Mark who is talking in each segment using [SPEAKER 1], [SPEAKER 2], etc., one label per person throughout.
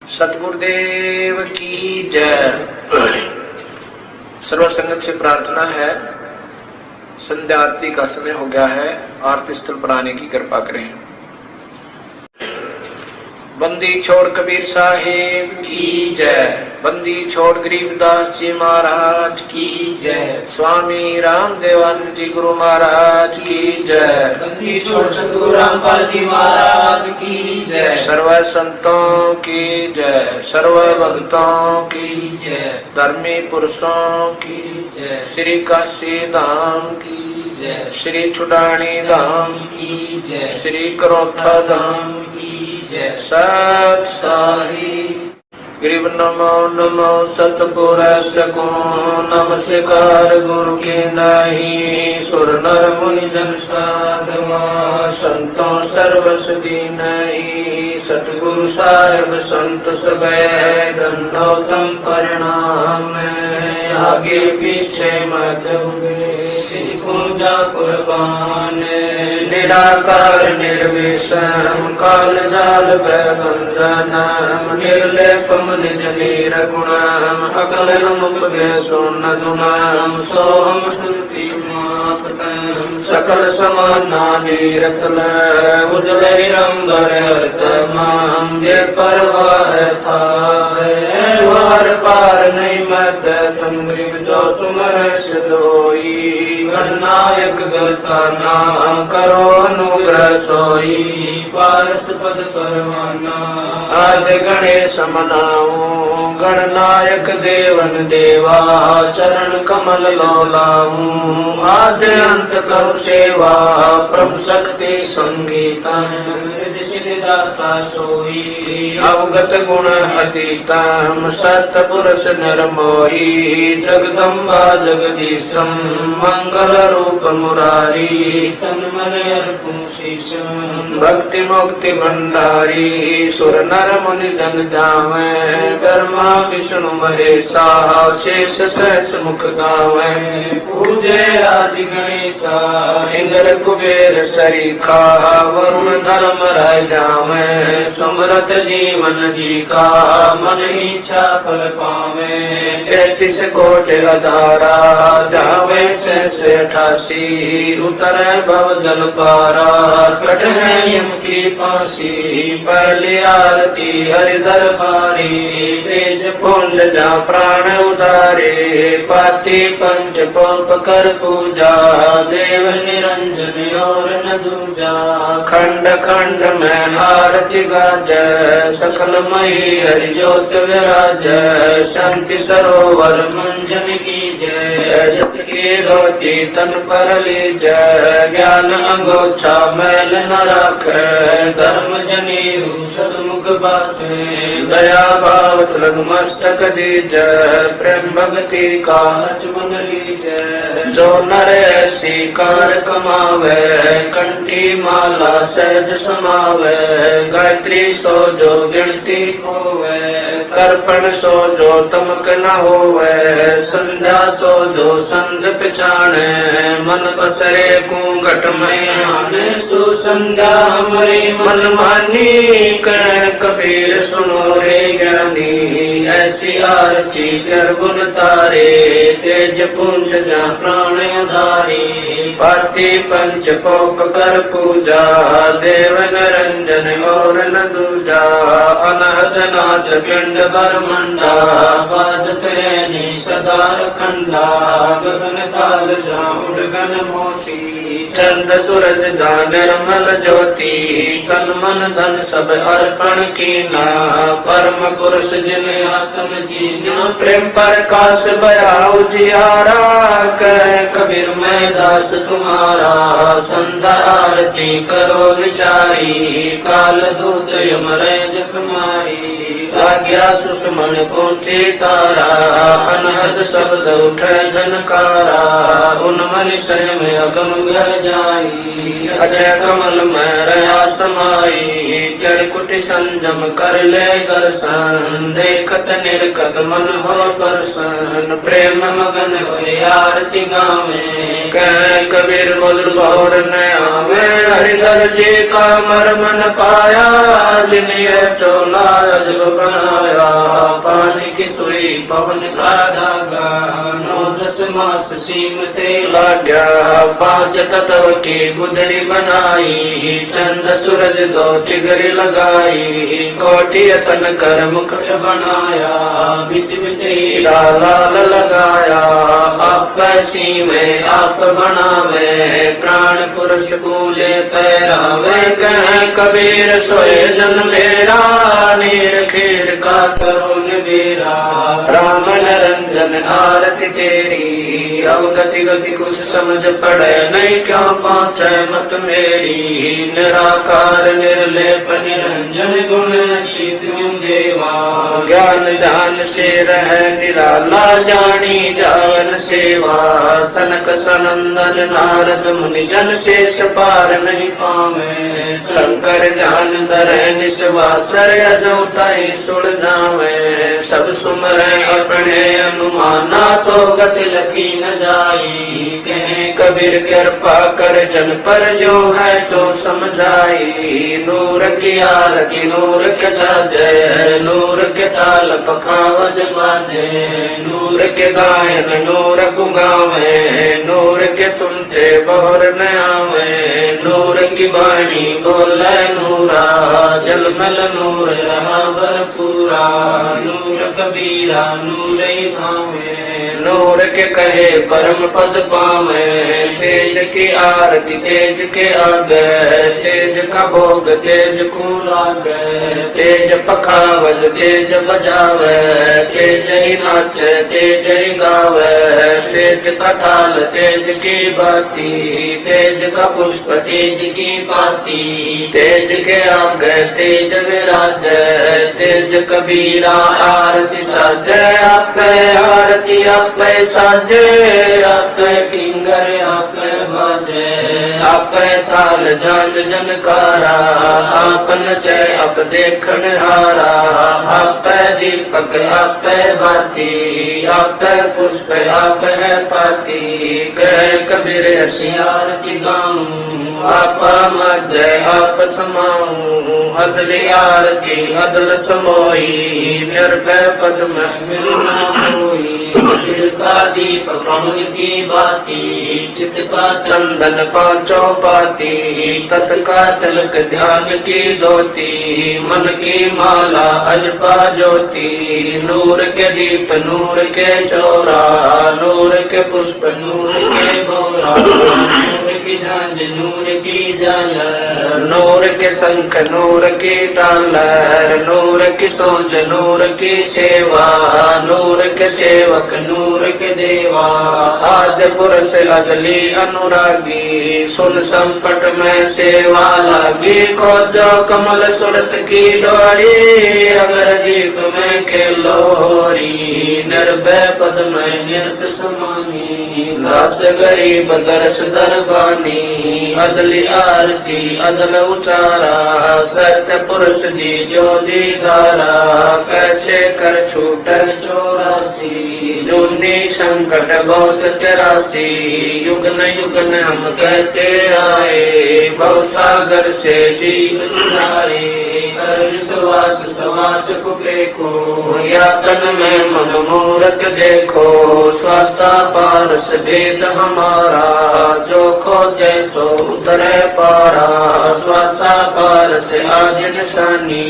[SPEAKER 1] सतगुरुदेव की जय। सर्व संगत से प्रार्थना है, संध्या आरती का समय हो गया है, आरती स्थल पर आने की कृपा करें। बंदी छोड़ कबीर साहिब की जय। बंदी छोड़ गरीबदास जी महाराज की जय। स्वामी रामदेवानंद जी गुरु महाराज की जय।
[SPEAKER 2] बंदी छोड़ सतगुरु रामपाल जी महाराज की जय।
[SPEAKER 1] सर्व संतों की जय, सर्व भक्तों की जय, धर्मी पुरुषों की जय, श्री काशी धाम की जय, श्री छुडानी धाम की जय, श्री करोथा धाम की जय। सत साहिब गरीब नमो नमो सतपुरुष को नमस्कार गुरु के नहीं। सुर नर मुनि जन साधवा संतों सर्वसदी नहीं। सतगुरु साहिब संत सबे दंडोतम परिणाम। आगे पीछे मत हुए पूजा कुर्बान। निराकार निर्विषम काल जाल बंधनम। निर्लेपम निज निर्गुणम अकल मुपदेशोन गुणम। सोहम स्तुति मापतम सकल समाना निरतल। उजल हिरंबर अर्तमाम ये परवाह था वार पार नहीं मत तुम जो सुमर सदोई। गणनायक गलता ना करो अनुग्रह सोई। पारस्त पद परवाना आज गणेश मनाऊं। गणनायक देवन देवा चरण कमल लोलाऊं। आद अंत करो सेवा प्रभु शक्ति संगीतम। दाता सोई अवगत गुण अतीतम। सतपुरुष नरमोही जगदम्बा जगदीशम। मंगल रूप मुरारी तन मन अर्पुं शीशम। भक्ति मुक्ति भंडारी सुर नर मुनि जन जावे। ब्रह्मा विष्णु महेशा शेष सहस मुख गावे। पूजे आदि गणेशा इंद्र कुबेर सरीखा। वरुण धर्म राय जावे। समृत जीवन जी का मन इच्छा फल पावे। 33 कोटि अधारा जावे से 88। उतरे भव जल पारा कट है यम की फांसी। पहली आरती हरि दरबारी तेज पुंज जा प्राण उदारे। पाति पंच पोप कर पूजा देव निरंजन और न दूजा। खंड खंड में आरती गाज सकल मई हरि ज्योत विराज। शांति सरोवर मंजन की जय। जप की धोती तन पर लीज। ज्ञान अंगोछा मैल न राख। धर्म जनेऊ सदमुख बासे। दया भावत लग मस्तक दीज। प्रेम भक्ति का मन लीज। जो नर ऐसी कार कमावे कंठी माला सहज समावे। गायत्री सो जो गिनती होवे। तर्पण सो जो तमक न होवे। संध्या सो जो संध पिछाणे। मन पसरे घूंघट में आने। सुसंध्या हमारी मन मानी कह कबीर सुनो रे ज्ञानी। ऐसी आरती कर गुण तारे तेज पुंज जा प्राण उधारी। पाति पंच पोप कर पूजा देव निरंजन और न दूजा। अनहद नाथ पिंड ब्रह्मंडा बाजत रहनी सदा खंडा। गगन ताल जाऊं गगन मोती। चंद सूरज जा निर्मल ज्योति। तन मन धन सब अर्पण कीना। परम पुरुष जिन आत्म जीना। प्रेम प्रकाश बया उजियारा कह कबीर मैं दास तुम्हारा। संध्या आरती करो विचारी। काल दूत यमरे जखमारी। आज्ञा सुषमण पहुंचे तारा। अनहद शब्द उठे झनकारा। उन्मन में अगम घर जाई। अजय कमल में रहा समाई। चरकुट संजम कर ले दर्शन। देखत निरखत मन हो प्रसन्न। प्रेम मगन होए आरती गावे। कह कबीर बोल बहुर न आवे। हरिदर जी का मर्म न पाया। जिन्हें चोला अजब बना
[SPEAKER 2] की सोई पवन का धागा 9-10 मास सीमते
[SPEAKER 1] लाग्या।
[SPEAKER 2] पांच तत्व की गुदरी बनाई चंद सूरज 2 तिगरी लगाई कोटि तन कर मुकुट बनाया बिच बिच हीरा लाल लगाया आप में आप बनावे प्राण पुरुष कूले पैरावे कह कबीर सोए जन मेरा नीर खीर का तरुण मेरा राम निरंजन आरती तेरी अवगति गति कुछ समझ पड़े नहीं क्यों पहुँचे मत मेरी निराकार निर्लेप निरंजन गुण तुम देवा ज्ञान ध्यान से रह निराला जानी जावन सेवा सनक सनंदन नारद मुनि जन शेष पार नहीं पावे शंकर ध्यान धर निश्वासर अजौताई सुड़ जावे सब सुमरे अपने अनुमाना तो गति लखी न जाई कहे कबीर कृपा कर जन पर जो है तो समझाई नूर की आरती नूर के छाजे नूर के ताल पखावज बाजे नूर के गायन नूर गुगावे नूर के सुनते बहुर न आवे नूर की वाणी बोले नूरा जलमल नूर रहा भरपूरा नूर कबीरा नूर ही भावे नूर के कहे परम पद पावे तेज की आरती तेज के आगे तेज का भोग तेज को लागे तेज पखावज तेज बजावे तेज ही नाचे तेज ही गावे तेज का थाल तेज की बाती तेज का पुष्प तेज की पाती तेज के आगे तेज विराजे तेज कबीरा आरती साजे आपे आरती आपे साजे आपे किंगर आपे बाजे आपे ताल जान जनकारा आपन चे आप देखन हारा आपे दीपक आपे बाती आपे पुष्प आपे पाती कह कबीर ऐसी आरती गाऊं आपा मध्य आप समाऊं अदली आरती अदल समोई निर्भय पद में मिलना होई दिल का दीप पवन की बाती चित का चंदन पांचों पाती तत् का तिलक ध्यान की धोती मन की माला अजपा ज्योति नूर के दीप नूर के चौरा नूर के पुष्प नूर के बोरा नूर की झांझ नूर की झालर नूर के शंख नूर की डालर नूर की सोज नूर की सेवा नूर के सेवक नूर के देवा आद्य पुरुष अगली अनुरागी सुन संपट में सेवा लागी खोजो कमल सुरत की डोरी अगर दीप में खेलोरी निर्भय पद में निरत समानी दास गरीब दर्श दरबानी अदली आरती अदल उचारा सत्य पुरुष दी जो दीदारा कैसे कर छूट 84 जूनी संकट बहुत 83 युगन युगन हम कहते आए भव सागर से जीव सुधारे विश्वास सवास को देखो या तन में मन मूरत देखो स्वासा पारस भेद हमारा जो खोजे सो उतरे पारा स्वासा पारस आज निशानी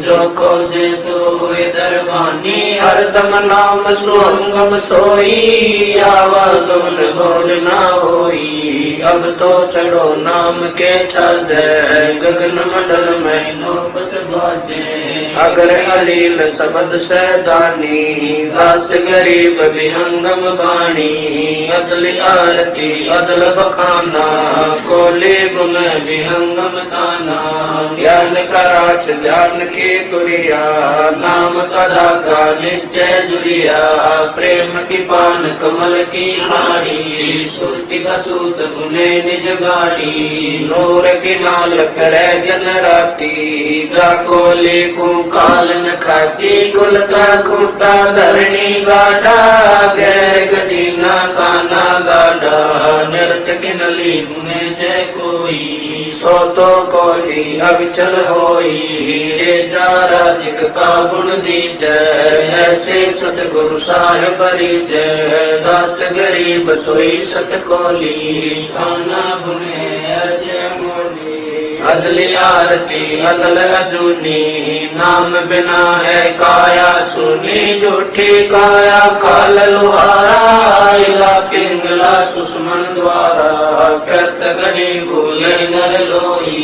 [SPEAKER 2] जो खोजे सो दरबानी हरदम नाम सुअंगम सोई आवागमन भोर ना होई अब तो चढ़ो नाम के छाद गगन मंडल में नौबत बाजे अगर अलील सबद सैदानी दास गरीब विहंगम बाणी अदल आरती अदल बखाना कोले गुण विहंगम ताना ज्ञान का राज जान के तुरिया नाम का धागा निश्चय जुरिया प्रेम की पान कमल की हारी सुरति का सूत गुने निज गाड़ी नूर की नाल करे जन राती जाको लेकू काल न खाती कुल का खूटा धरणी गाड़ा गैर गजीना काना गाड़ा नृत किन ली गुने जय कोई।
[SPEAKER 1] सो तो कोली अविचल होई,
[SPEAKER 2] हीरे जा राजिक का गुण दीजै, ऐसे सतगुरु साहिब रीजै। दास गरीब सोई सत कोली, खाना गुने अर्जय मोली। अदली आरती अदल अजूनी, नाम बिना है काया सुनी। झूठी काया काल लुहारा, इला पिंगला सुषमन द्वारा। कृत गरी भूले नर लोई,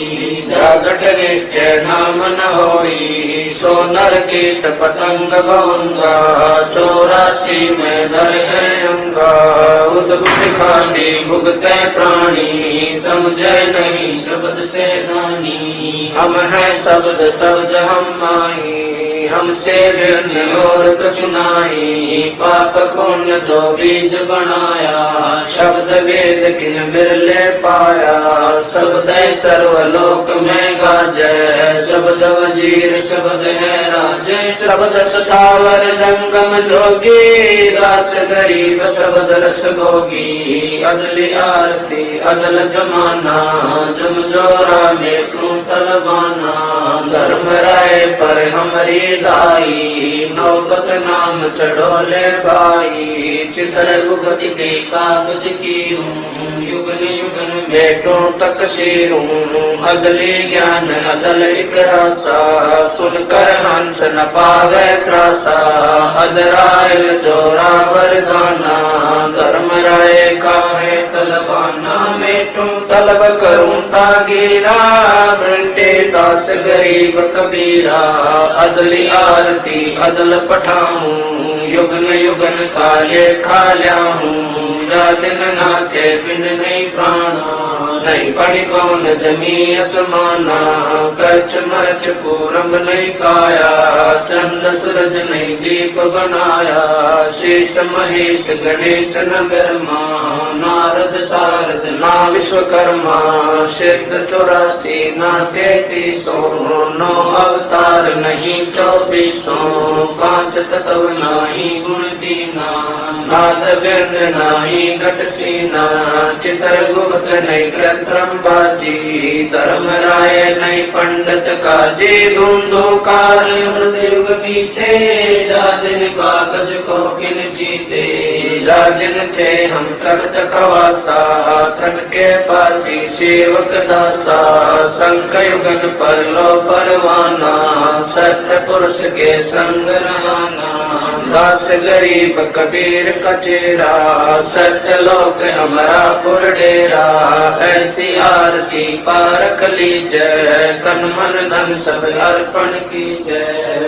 [SPEAKER 2] जागट निश्चय नाम न होई। सो नर कीट पतंग भंगा, 84 में दर है अंगा। उद्भुत खानी भुगते प्राणी, समझे नहीं शब्द से नानी। हम हैं शब्द शब्द हम माही, हमसे भिन्न और कुछ नाई। पाप पुण्य दो बीज बनाया, शब्द वेद किन बिरले पाया। शब्द सर्वलोक में गाजै, शब्द वजीर शब्द है राजे। शब्द स्थावर जंगम जोगी, दास गरीब शब्द रस भोगी। अदली आरती अदल जमाना, जम जोरा में तू तलवाना। धर्म राय पर हमारी दाई, नौबत नाम चढ़ोले भाई। चित्र गुगति के कागज की हूँ, युगन युगन बेटों तक सीरूं। अदली ज्ञान अदल एक रासा, सुनकर हंस न पावे त्रासा। अदरायल जोरा वरदाना, धर्म राय का है तलवाना। मेटूं तलब करूं तागीरा, बेटे दास गरीब कबीरा। अदली आरती अदल पठाऊं, युगन युगन काले खाल्याऊं। जा दिन नाचे बिन नहीं प्राणा, नहीं पड़ी पवन जमी असमाना। कच्छ मच्छ पूरब नहीं काया, चंद सूरज नहीं दीप बनाया। शेष महेश गणेश न ब्रह्मा, नारद सारद ना विश्वकर्मा। सिद्ध 84 ना 33 नौ अवतार नहीं 24। 5 तत्व नाही गुण दीना, नाद वृंद नाही घट सीना। चितर गुप्त नहीं तंत्रम बाजी, धर्म राय नहीं पंडित काजी। धूंधो कार युग बीते, जा दिन कागज को किन जीते। जा दिन थे हम तख्त खवासा, तन के पाची सेवक दासा। संक युगन पर लो परवाना, सत्य पुरुष के संग रहना। दास गरीब कबीर कचेरा, सत्य लोक हमारा पुर डेरा। ऐसी आरती पारख लीजै, तन मन धन सब अर्पण कीजै।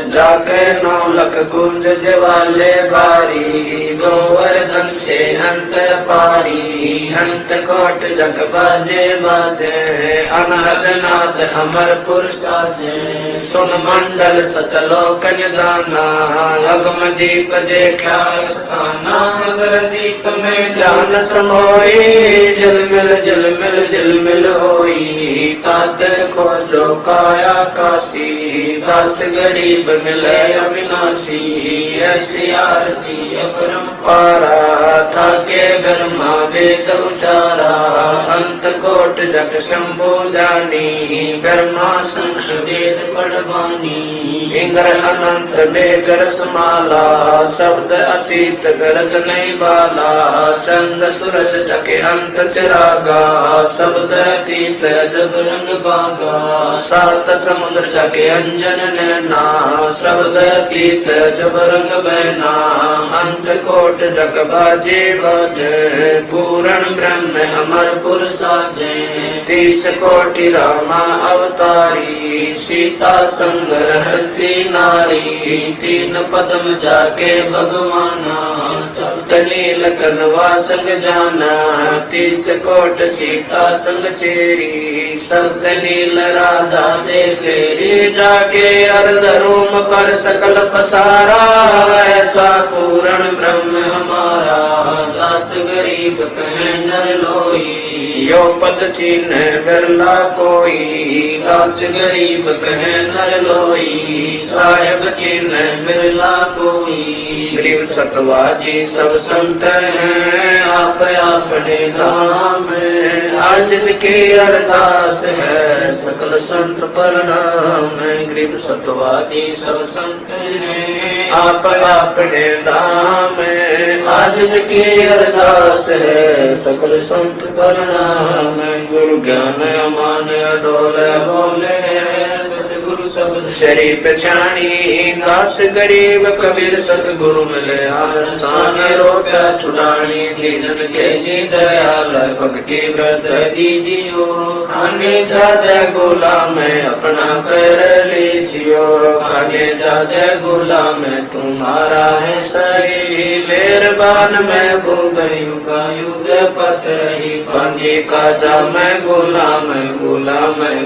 [SPEAKER 2] जाके 9 लख कुंज दिवाले बारी, गोवर्धन से अंत पारी। अंत कोट जग बाजे बाजे, अनहद नाद अमरपुर साजे। सुन मंडल सतलोक निदाना, अगम दीप देखा स्थाना। मगर दीप में जान समोई, जल मिल होई। तात को जो काया काशी, दास गरीब मिले अविनाशी। ऐसी आरती अपरंपारा, था के ब्रह्मा वेद उचारा। अंत कोट जग शंभु जानी, ब्रह्मा शंख वेद पढ़वानी। इंद्र अनंत बेगर समाला, शब्द अतीत गरज नहीं बाला। चंद सूरज जके अंत चिरागा, शब्द अतीत जब रंग बागा। 7 समुद्र जके अंजन नैना, शब्द अतीत जब रंग बहना। अंत कोट जग बाजे बाजे, पूर्ण ब्रह्म अमरपुर साजे। 30 कोटि रामा अवतारी, सीता संग रहती नारी। 3 पद्म जाके भगवाना, सप्त नील कनवा संग जाना। 30 कोट सीता संग चेरी, सप्त नील राधा दे फेरी। जाके अर्ध रोम पर सकल पसारा, ऐसा पूर्ण ब्रह्म हमारा। दास गरीब कहे नर लोई, यो पद चिन्ह बिरला कोई। दास गरीब कहे नर लोई, साहेब चिन्ह बिरला कोई। गरीब सतवाजी सब संत हैं आप अपने धाम में। आज की अरदास है सकल संत प्रणाम है। गरीब सतवाजी सब संत हैं आप अपने धाम में। आज की अरदास है सकल संत प्रणाम है। गुरु ज्ञान अमान अडोल बोले सतगुरु शब्द शरी पछाणी। दास गरीब कबीर सतगुरु मिले आस्थान रोका छुड़ानी। दीनन के जी दयाल भक्ति व्रत दीजियो। खाने जादे गुलाम अपना कर लीजियो। खाने जादे गुलाम तुम्हारा है सही। मेहरबान मैं गई का युग पतही। बांधी का जा मैं गुलाम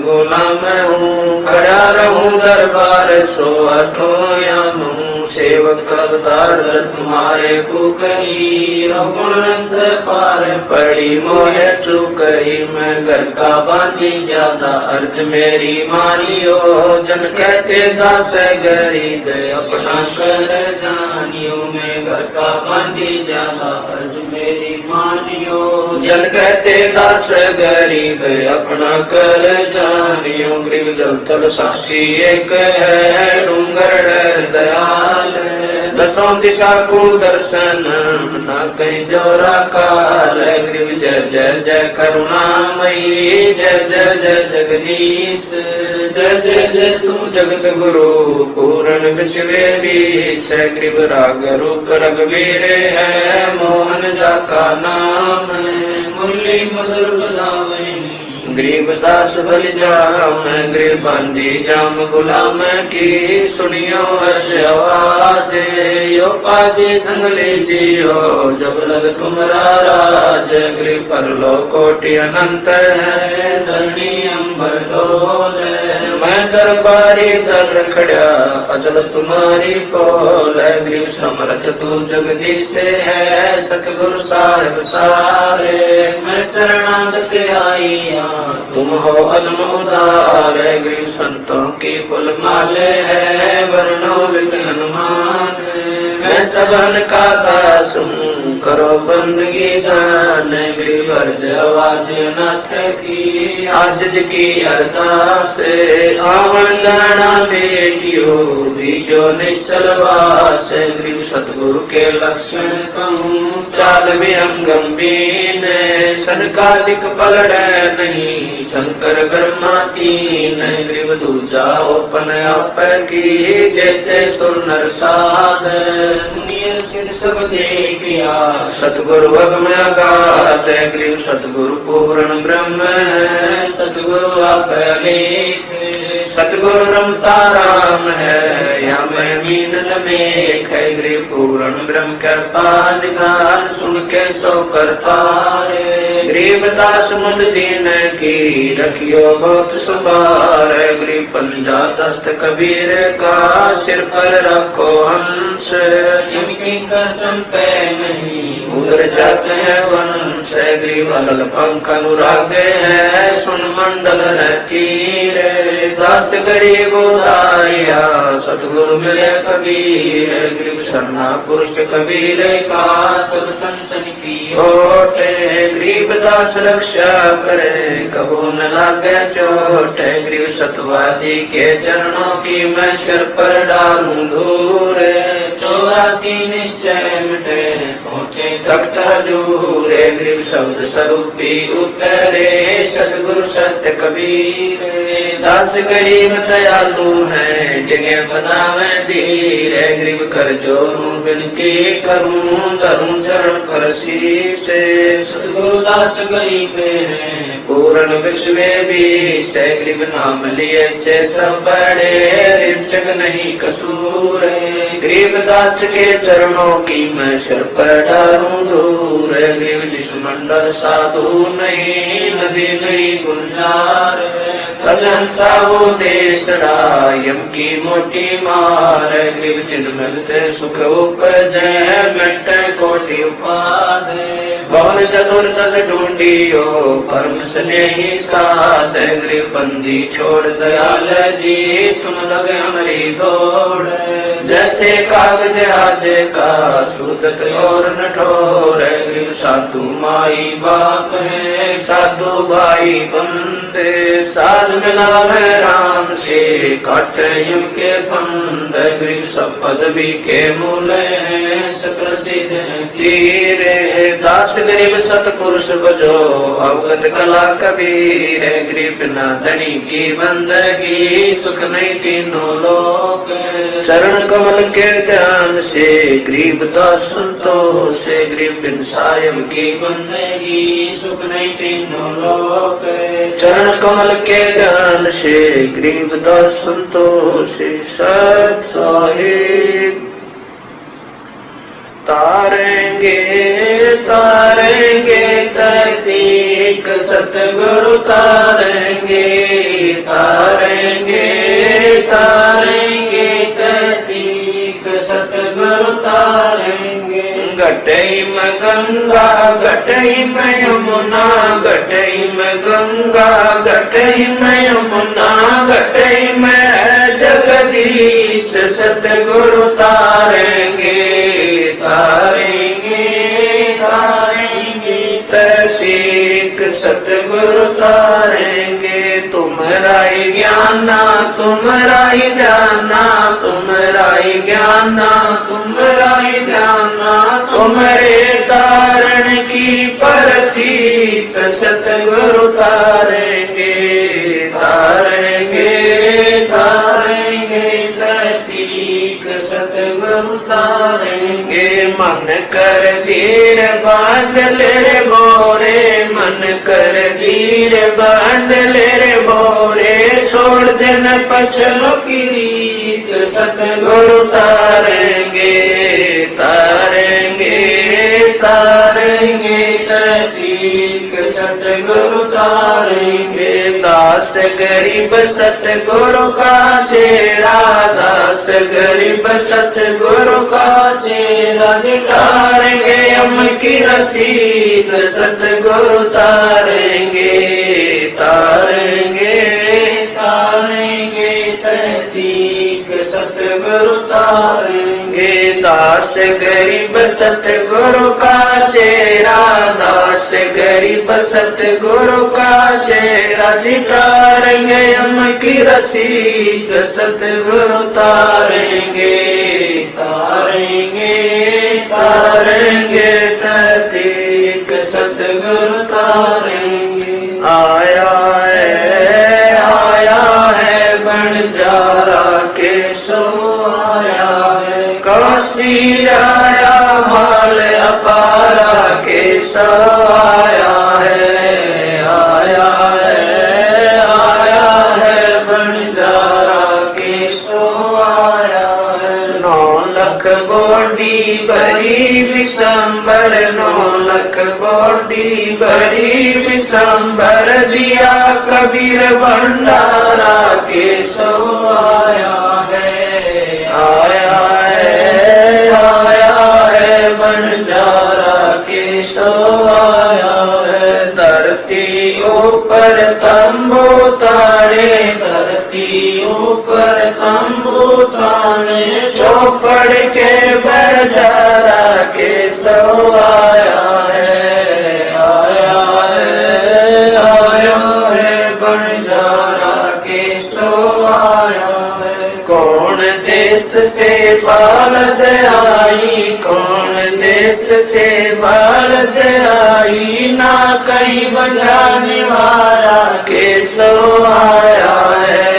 [SPEAKER 2] गुलाम हूँ। खड़ा रहूं दरबार सो अठों याम हूँ। सेवक अवतार तुम्हारे को कही। रघुनंद पार पड़ी मोहे चुकही। मैं घर का बांधी ज्यादा अर्थ मेरी मानियो। जन कहते दास गरीब अपना कर जानियो। मैं घर का बांधी ज्यादा अर्थ मेरी मानियो। जन कहते दास गरीब अपना कर जानियो। गरीब जल तल साक्षी एक है डूंगर डर दयाल। दसों दिशा को दर्शन न कहीं जोरा काल। गरीब जय जय जय करुणामयी। जय जय जय जगदीश। जय जय जय तू जगत गुरु पूर्ण विश्व बीस। गरीब राग रूप रघुवीर है मोहन जा का नाम। मुरली मधुर बजावे गरीब दास बल जाम। गरीब बंदी जाम गुलाम की सुनियो अर्ज आवाज। यो पाजी संग लीजियो जब लग तुमरा राज। गरीब पर लो कोटि अनंत है धरणी अंबर डोल। मैं दरबारी दर खड़ा अचल तुम्हारी पोल। गरीब समर्थ तू जगदीश है सतगुरु साहिब सारे। मैं शरणागत आईया तुम हो अदम उदार। गरीब संतों की फुल माले है वर्णों विच हनुमान। मैं सबन का दास हूँ करो बंदगी दान। गरीब अर्ज आवाज नाथ की आज की अरदास। आवन जाना बेटियो दीजो निश्चल वास। गरीब सतगुरु के लक्षण कहूँ चाल विहंग गंभीर। सनकादिक पलड़ नहीं शंकर ब्रह्मा तीन। गरीब दूजा ओपन आप की जेते सुर नर साध। सब देखिया सतगुरु भगम अगाध। गरीब सतगुरु पूर्ण ब्रह्म है सतगुरु आप लेख। सतगुरु रमता राम है या मैं मीन मेघ। गरीब पूर्ण ब्रह्म कृपा निदान सुन के सो करता है। गरीब दास मुझ दीन की रखियो बहुत सुबार। गरीब पंजा दस्त कबीर का सिर पर रखो हंस। इनकी चंपे नहीं उधर जाते हैं वंश। गरीब अलग पंख अनुराग है सुन मंडल चीर। दास गरीब उदारिया सतगुरु मिले कबीर। गरीब शरणा पुरुष कबीर का सब संतन की होटे। गरीब दास रक्षा करे कबू न लागे चोट। गरीब सतवादी के चरणों की मैं सिर पर डालूं धूर। 84 निश्चय मिटे पहुँचे तख्त हजूर। गरीब शब्द स्वरूपी उतरे सतगुरु सत्य कबीर। दास गरीब दयालु है जगह बनावे धीर। गरीब कर जोरूं विनती करूं धरूं चरण पर शीश। सतगुरु दास गरीब है पूर्ण विश्व बीस। गरीब नाम लिए से सब बड़े रिचक नहीं कसूर। गरीब दास के चरणों की मैं सिर पर डालूं दूर। गरीब जिस मंडल साधु नहीं नदी नहीं गुलजार। हंसा वो देशड़ा यम की मोटी मार। गरीब चिन्ह मिलते सुख उपजे मिट कोटि उपाद। भवन चतुर्दश ढूंढियो परम स्नेही साध। गरीब बंदी छोड़ दयाल जी तुम लगे हमारी दौड़। जैसे कागज आज का सूरत और नठोर है। गरीब साधु माई बाप है, साधु भाई बंदे, साध मिलावे राम से काट युग के फंद। गरीब सब पदवी के मूल है, सत्र सिद्ध तीर है। दास गरीब सतपुरुष बजो अवगत कला कबीर है। गरीब न धनी की बंदगी सुख नहीं तीनों लोक। चरण कमल के ध्यान से गरीब दास संतोष से। गरीब बिन साहिब की बंदगी सुख नहीं तीनों लोक। चरण कमल के ध्यान से गरीब दास संतोष से। सब साहिब तारेंगे तारेंगे तहकीक सतगुरु तारेंगे तारेंगे तारेंगे तहकीक सतगुरु तारेंगे। घटई में गंगा घटई में यमुना घटई में गंगा घटई में यमुना घटई में जगदीश सतगुरु तारेंगे तारेंगे तारेंगे तहसीक सतगुरु तारेंगे। तुम्हारा ही ज्ञाना तुम्हारा ही जाना तुम्हारा ही ज्ञाना तुम्हारा ही जाना। तुम्हारे तारण की प्रतीत सतगुरु तारेंगे तारेंगे तारेंगे तहतीक सतगुरु तारेंगे। मन कर धीर बांध ले रे बोरे मन कर धीर बांध ले रे बोरे। छोड़ देना पछलो की रीत सतगुरु तारेंगे तारेंगे तारेंगे तहकीक सतगुरु तारेंगे। दास गरीब सतगुरु का चेहरा दास गरीब सतगुरु का चेहरा। तारेंगे हम की रसीद सतगुरु तारेंगे तारेंगे तारेंगे तहकीक सतगुरु तारेंगे। दास गरीब सतगुरु का चेहरा दास गरीब सतगुरु का चेहरा। तारेंगे हम की रसीद सतगुरु तारेंगे तारेंगे तारेंगे तहकीक सतगुरु तारेंगे। आया है बंजारा के सो आया है। काशी आया माल अपारा के सो आया है आया है बंजारा के सो आया है। 9 लाख बॉडी भरी विशंबर 9 लाख बॉडी भरी विशंबर। दिया कबीर भंडारा के सो आया है आया है बंजारा के सो आया है। धरती ऊपर तंबू तारे धरती ऊपर तंबू तारे। चौपड़ के बंजारा के सो आया है बंजारा के सो आया है। कौन देश से बालद आई कौन देश से बालद आई। ना कहीं बजाने वाला के सो आया है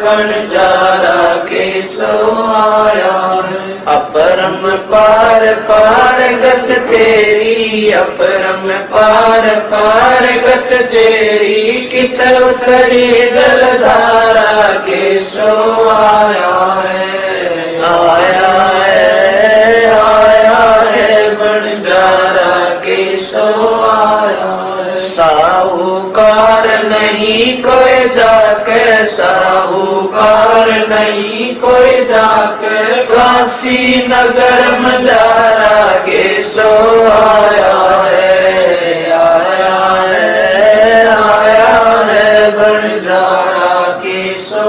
[SPEAKER 2] बंजारा के सो आया है। अपरम पार पार गत तेरी अपरम पार पार गत तेरी। कित उतरी जलधारा के सो आया है बंजारा के सो आया है। साहूकार नहीं कोई जाके साहूकार नहीं कोई जाके। काशी नगर मजारा के सो आया है बंजारा के सो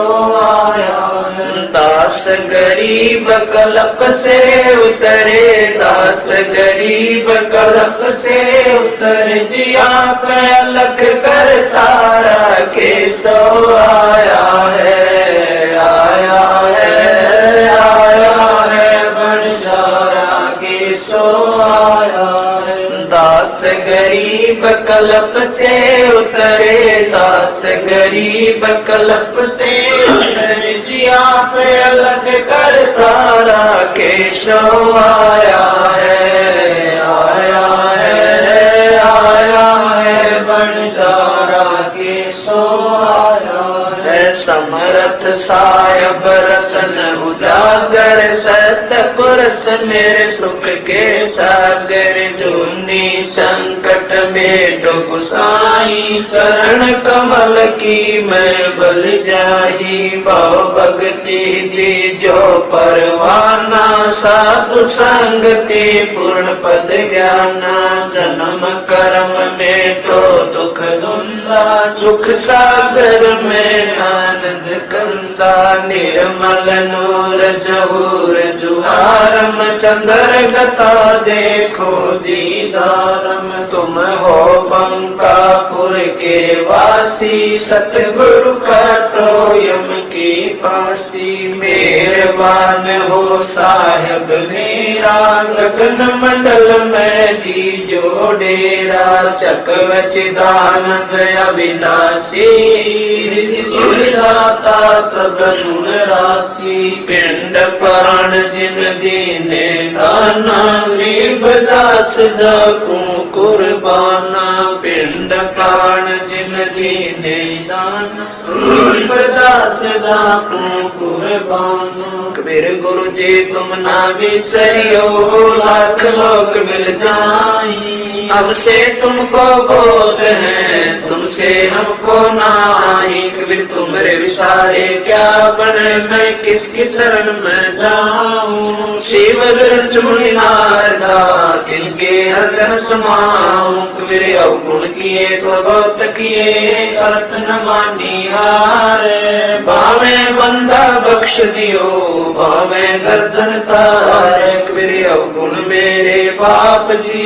[SPEAKER 2] दास गरीब कलप से उतरे, दास गरीब कलप से उतरे, जी आप अलग कर तारा के सो आया है, आया है, आया है, बंजारा के सो आया है। दास गरीब कलप से उतरे, दास गरीब कलप से उतरे, जी आप अलग कर तारा के सो आया है, आया है, आया है, बंजारा के सो आया है। समर्थ सायब रतन उजागर, सतपुरुष मेरे सुख के सागर, जूनी संकट में डूब साई, चरण कमल की मैं बल जाही, भाव भक्ति दी जो परवाना, साधु संगति पूर्ण पद ज्ञाना, जन्म कर्म में तो दुख धुंधा, सुख सागर में आनंद कंदा, निर्मल नूर जहूर जुहारम, चंद्र गता देखो दीदारम, तुम हो बंकापुर के वासी, सतगुरु काटो यम की फांसी, मेहरबान हो साहेब मेरा, गगन मंडल में दीजो डेरा, चकवचिदानंद अविनाशी, दाता सब गुण राशि, पिंड प्राण जिन दीने दाना, गरीब दास जाकू कुर्बाना, पिंड प्राण जिन दीने दाना, गरीब दास जाकू कुर्बाना। कबीर गुरु जी तुम ना बिसरियो, लाख लोग मिल जाई, हमसे तुमको बोध है, तुमसे हमको नाही, कबीर तुमरे विसारे क्या बने, मैं किसकी शरण में जाऊं, शिव चुनी नारदा तिनके हरदन समाऊं, कबीर अवगुण किए तो बहुत किए, करत न मानी हार, भावे बंदा बख्श दियो, भावे गर्दन तारे, कबीर अवगुण मेरे बाप जी,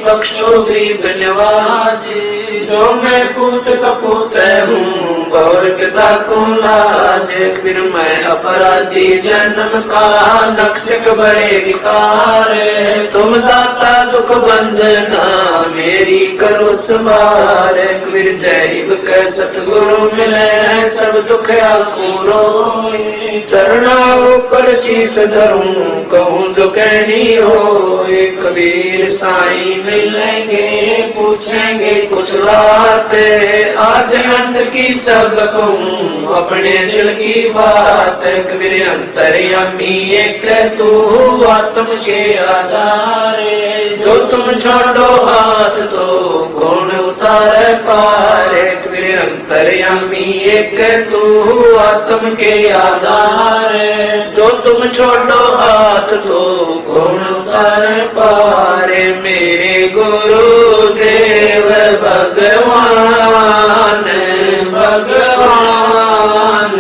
[SPEAKER 2] बख्शो गरीब नवाजे, जो मैं पूत कपूत हूँ और पिता को लाज, फिर मैं अपराधी जन्म का, नक्शक बड़े विकार, तुम दाता दुख बंधना मेरी करो संभार, फिर जैब के सतगुरु मिले सब दुख आकुरो, चरणों पर शीश धरूं कहूँ जो कहनी हो, कबीर साईं मिलेंगे पूछेंगे कुछ बात, आद्य अंत की सब कहूँ अपने दिल की बात, कबीर अंतर्यामी एक तू आत्म के आधार, जो तुम छोड़ो हाथ तो कौन उतार पार, कबीर अंतर्यामी एक तू आत्म के आधार, जो तुम छोड़ो हाथ तो कौन उतार पार, मेरे गुरु देव भगवान, भगवान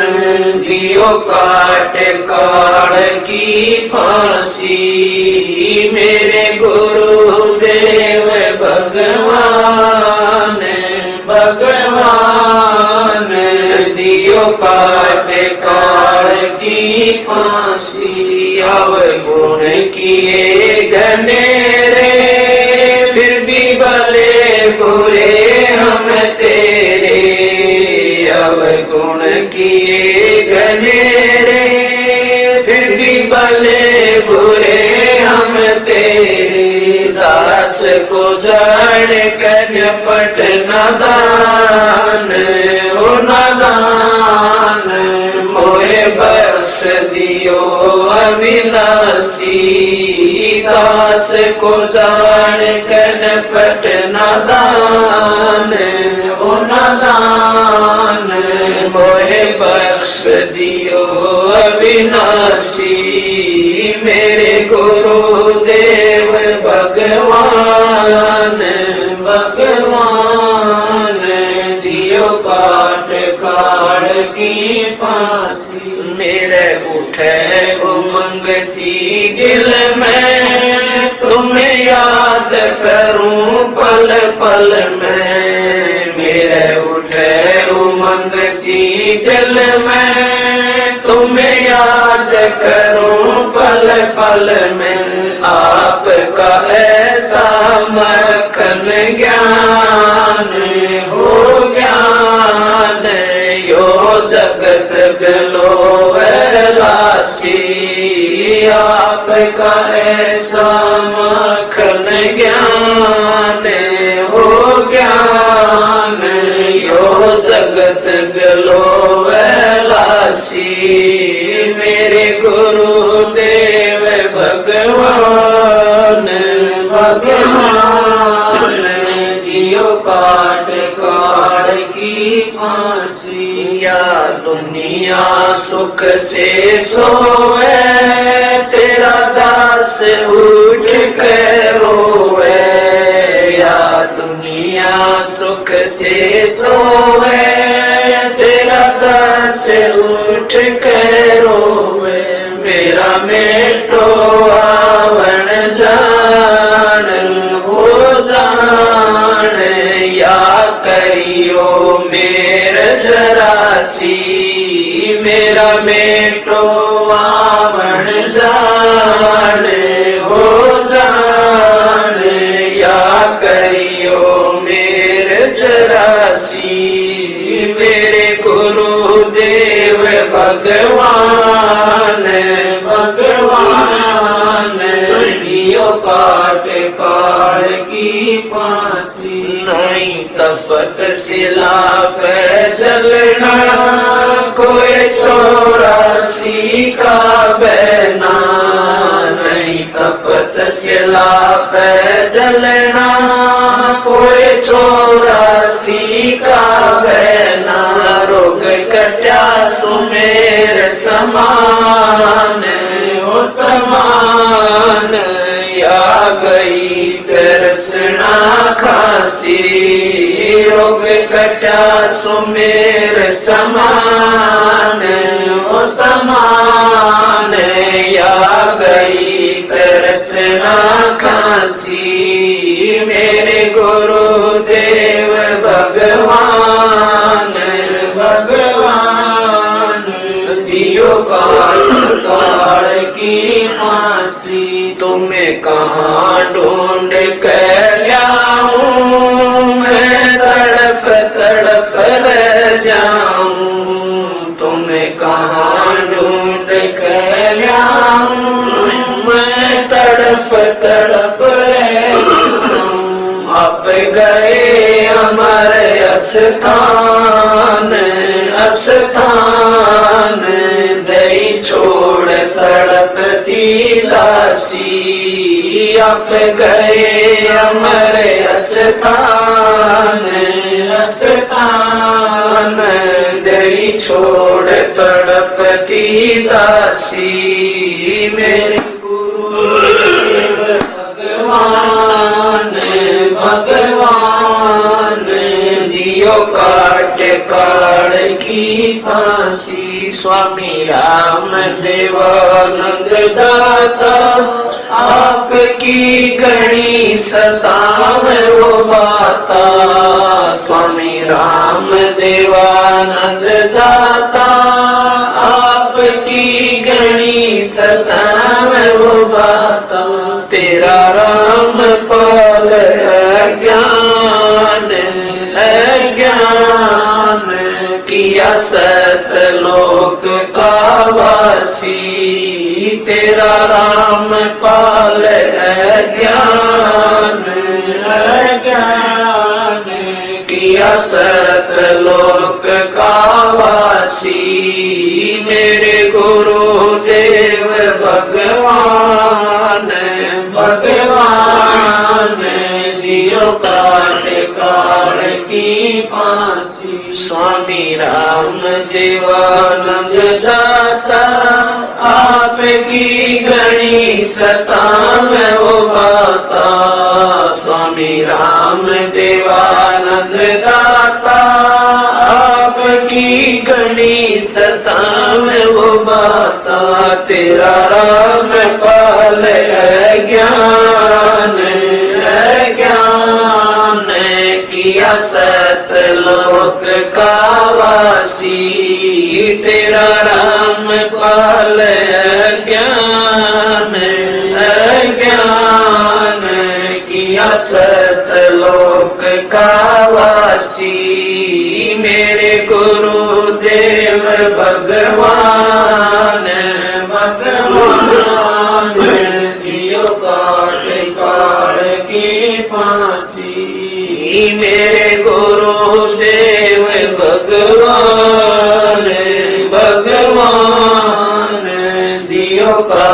[SPEAKER 2] दियो काट काल की फांसी, मेरे गुरु देव भगवान, भगवान दियो काट काल की फांसी, अवगुण किए घनेरे फिर भी भले बुरे हम तेरे, अवगुण किए घनेरे फिर भी भले बुरे हम तेरे, दास को जान कर पट नादान, ओ नादान मोहे बरस दियो अविनाशी, दास को जान कर पट नादान, ओ नादान मोहे बख्श दियो अविनाशी, मेरे गुरु देव भगवान, भगवान दियो काट काट की फांसी, मेरे उठे उमंग सी दिल में, तुम्हें याद करूं पल पल में। मेरे उठे उमंग सी दिल में, तुम्हें याद करूं पल पल में। आपका ऐसा मक्खन ज्ञान हो ज्ञान, यो जगत बिलोवलासी। आपका ऐसा मक्खन ज्ञान हो ज्ञान, यो जगत बिलोवलासी। मेरे गुरुदेव भगवान भगवान, दियो काट काट की फांसी। या दुनिया सुख से सोवे, तेरा दास उठ कर रोवे। या दुनिया सुख से सोवे, तेरा दास उठ कर रोवे। मेरा मेटो आवण जान हो जान, या करियो मेर जरासी। मेरा मेटो आवण जान हो जान, या करियो मेर जरासी। मेरे गुरुदेव भगवान भगवान, दियो काट काट की फांसी। नहीं तपत शिला पे जलना, कोई 84 का बहना। नहीं तपत शिला पे जलना, कोई 84 का बहना। रोग कट्या सुमेर समान हो समान, या गई तरसना खासी। रोग कट्या सुमेर समान हो समान, या गई तरसना खासी। मेरे गुरुदेव भगवान भगवान, दियो काट काट की फांसी। तुम्हें कहाँ ढूंढ कर लाऊं, मैं तड़प तड़प रह जाऊं। तुम्हें कहाँ ढूंढ कर लाऊं, मैं तड़प तड़प रह जाऊं। अब गए अमर अस्थान अस्थान, दई छोड़ तड़पती दासी। अब गए अमर अस्थान अस्थान, दई छोड़ तड़पती दासी। मेरे गुरुदेव भगवान भगवान, दियो काट काट की फांसी। स्वामी राम देवानंद दाता, आपकी गणी सताव वो बाता। स्वामी राम देवानंद दाता, आपकी गणी सताव वो बाता। तेरा राम पाल अज्ञान अज्ञान, किया सतलोक का वासी। तेरा राम पाल अज्ञान अज्ञान, किया सतलोक का वासी। मेरे गुरुदेव भगवान भगवान, दियो काट काट की फांसी। स्वामी राम देवानंद दाता, आपकी गणी सताव वो बाता। स्वामी राम देवानंद दाता, आपकी गणी सताव वो बाता। तेरा राम पाल ज्ञान ज्ञान किया सतलोक का वासी मेरे गुरुदेव भगवान भगवान दियो काट काट की फांसी मेरे गुरुदेव भगवान भगवान दियो का